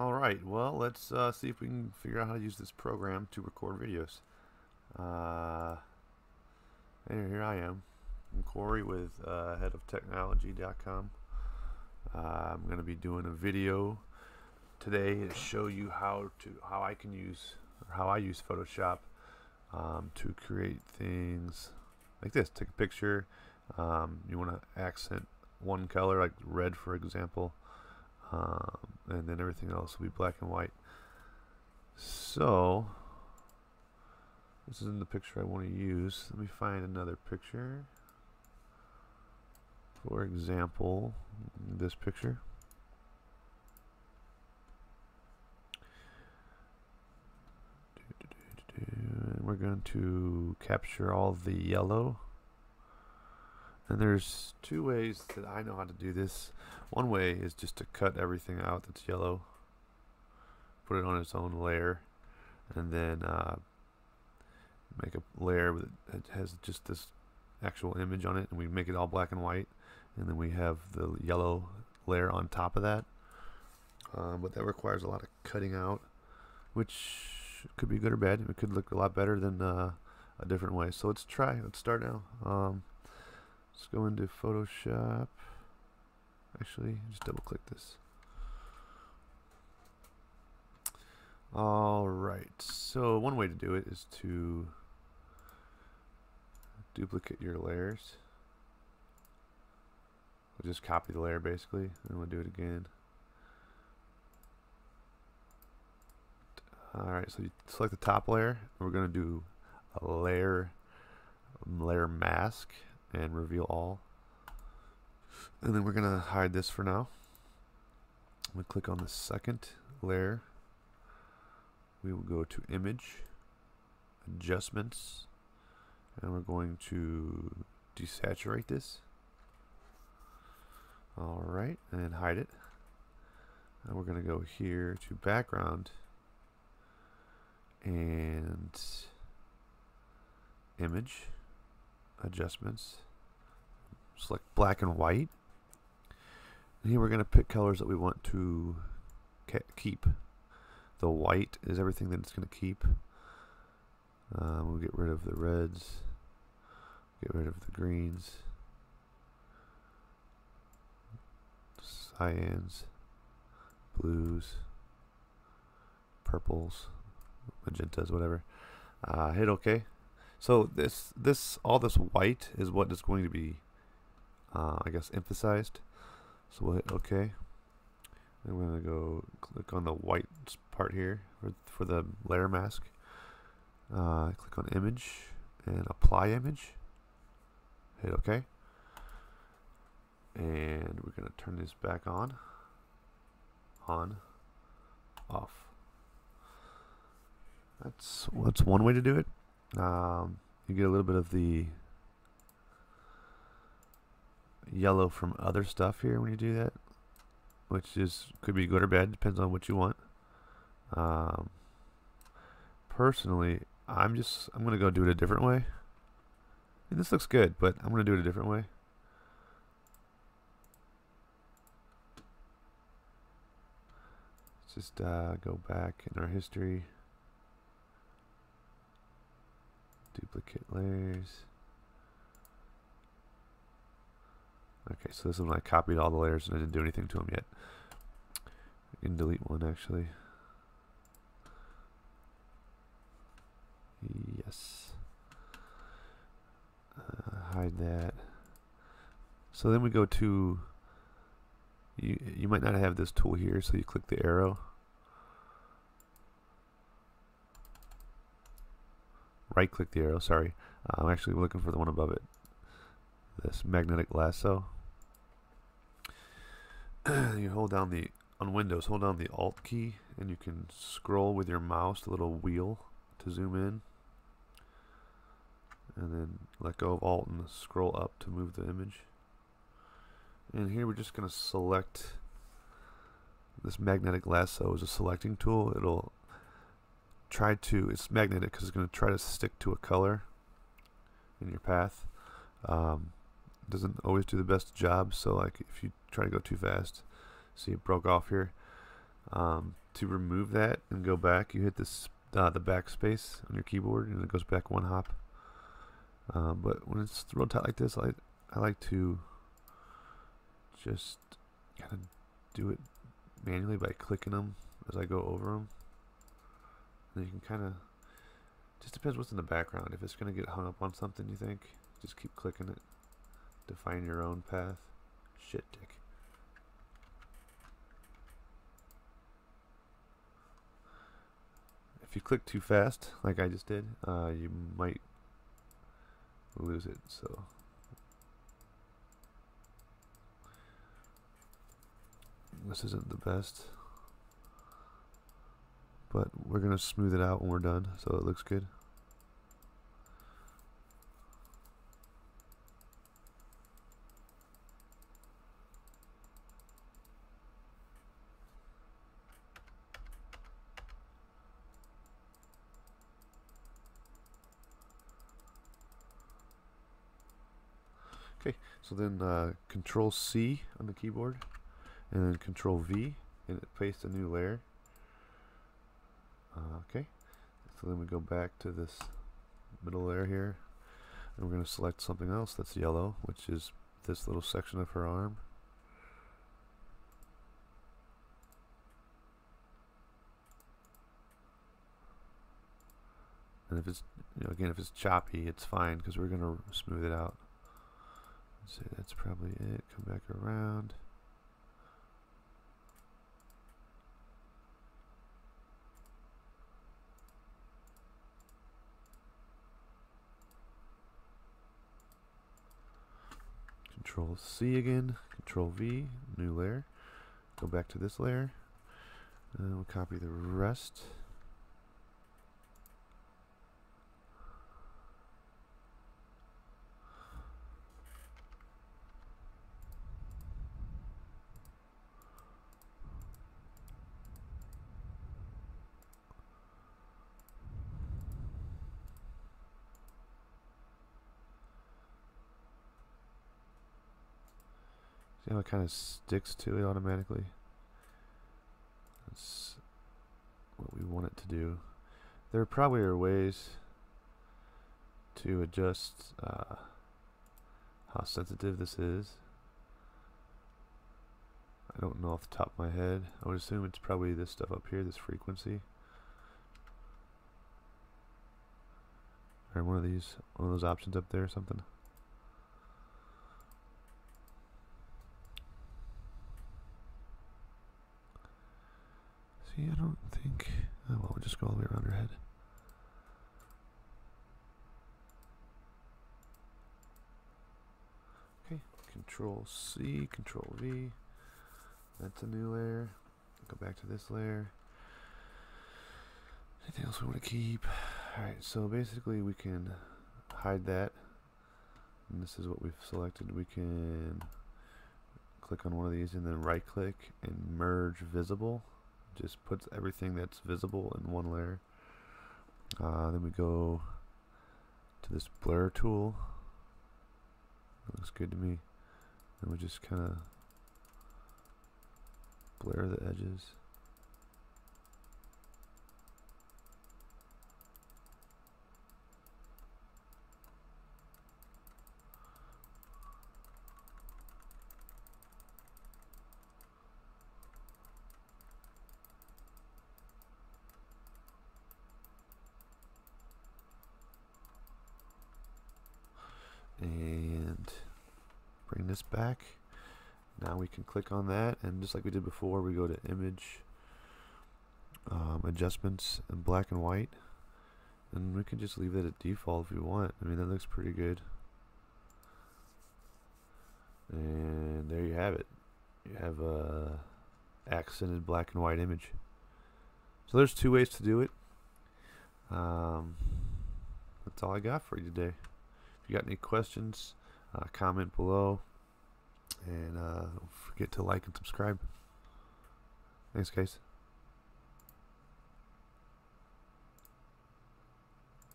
Alright, well, let's see if we can figure out how to use this program to record videos. Uh, here I am. I'm Corey with headoftechnology.com. I'm going to be doing a video today to show you how I use Photoshop to create things like this. Take a picture. You want to accent one color, like red, for example. And then everything else will be black and white. So this isn't the picture I want to use. Let me find another picture. For example, this picture. We're going to capture all the yellow. And there's two ways that I know how to do this. One way is just to cut everything out that's yellow, put it on its own layer, and then make a layer that has just this actual image on it, and we make it all black and white, and then we have the yellow layer on top of that. But that requires a lot of cutting out, which could be good or bad. It could look a lot better than a different way. So let's start now. Let's go into Photoshop. Actually, just double click this. Alright, so one way to do it is to duplicate your layers. We'll just copy the layer basically, and we'll do it again. Alright, so you select the top layer, and we're going to do a layer mask and reveal all. And then we're going to hide this for now. We click on the second layer. We will go to Image, Adjustments, and we're going to desaturate this. Alright, and then hide it. And we're going to go here to Background and Image, Adjustments, select black and white, and here we're going to pick colors that we want to keep. The white is everything that it's going to keep. We'll get rid of the reds, get rid of the greens, cyans, blues, purples, magentas, whatever. Hit OK. So all this white is what is going to be, I guess, emphasized. So we'll hit OK. And we're going to go click on the white part here for the layer mask. Click on Image and Apply Image. Hit OK. And we're going to turn this back on, off. That's one way to do it. You get a little bit of the yellow from other stuff here when you do that, which could be good or bad, depends on what you want. Personally, I'm gonna go do it a different way. And this looks good, but I'm gonna do it a different way. Let's just go back in our history. Duplicate layers. Okay, so this is when I copied all the layers and I didn't do anything to them yet. I can delete one actually. Yes. Hide that. So then we go to, you might not have this tool here, so you click the arrow. Right click the arrow, sorry. I'm actually looking for the one above it. This magnetic lasso. You hold down on Windows, hold down the Alt key, and you can scroll with your mouse, the little wheel, to zoom in. And then let go of Alt and scroll up to move the image. And here we're just going to select this magnetic lasso as a selecting tool. It's magnetic because it's going to try to stick to a color in your path. Doesn't always do the best job, so like if you try to go too fast, see it broke off here. to remove that and go back, you hit this the backspace on your keyboard, and it goes back one hop. But when it's real tight like this, I like to just kind of do it manually by clicking them as I go over them. And you can kind of, just depends what's in the background. If it's going to get hung up on something, you think, just keep clicking it to find your own path. Shit, dick. If you click too fast, like I just did, you might lose it. So this isn't the best, but we're gonna smooth it out when we're done, so it looks good. Okay, so then Control C on the keyboard, and then Control V, and it pastes a new layer. Okay, so then we go back to this middle layer here, and we're going to select something else that's yellow, which is this little section of her arm. And if it's, again, if it's choppy, it's fine, because we're going to smooth it out. Let's say that's probably it. Come back around. Control C again, Control V, new layer. Go back to this layer, and we'll copy the rest. See how it kind of sticks to it automatically? That's what we want it to do. There probably are ways to adjust how sensitive this is. I don't know off the top of my head. I would assume it's probably this stuff up here, this frequency. Or one of those options up there or something. See, I don't think... Oh, well, we'll just go all the way around her head. Okay, Control C, Control V. That's a new layer. Go back to this layer. Anything else we want to keep? Alright, so basically we can hide that. And this is what we've selected. We can click on one of these and then right click and merge visible. Just puts everything that's visible in one layer. Then we go to this blur tool. That looks good to me. And we just kind of blur the edges. And bring this back. Now we can click on that, and just like we did before, we go to image adjustments and black and white, and we can just leave that at default if we want. I mean, that looks pretty good. And there you have it. You have a accented black and white image. So there's two ways to do it. That's all I got for you today. If you got any questions, comment below, and don't forget to like and subscribe. Thanks, guys.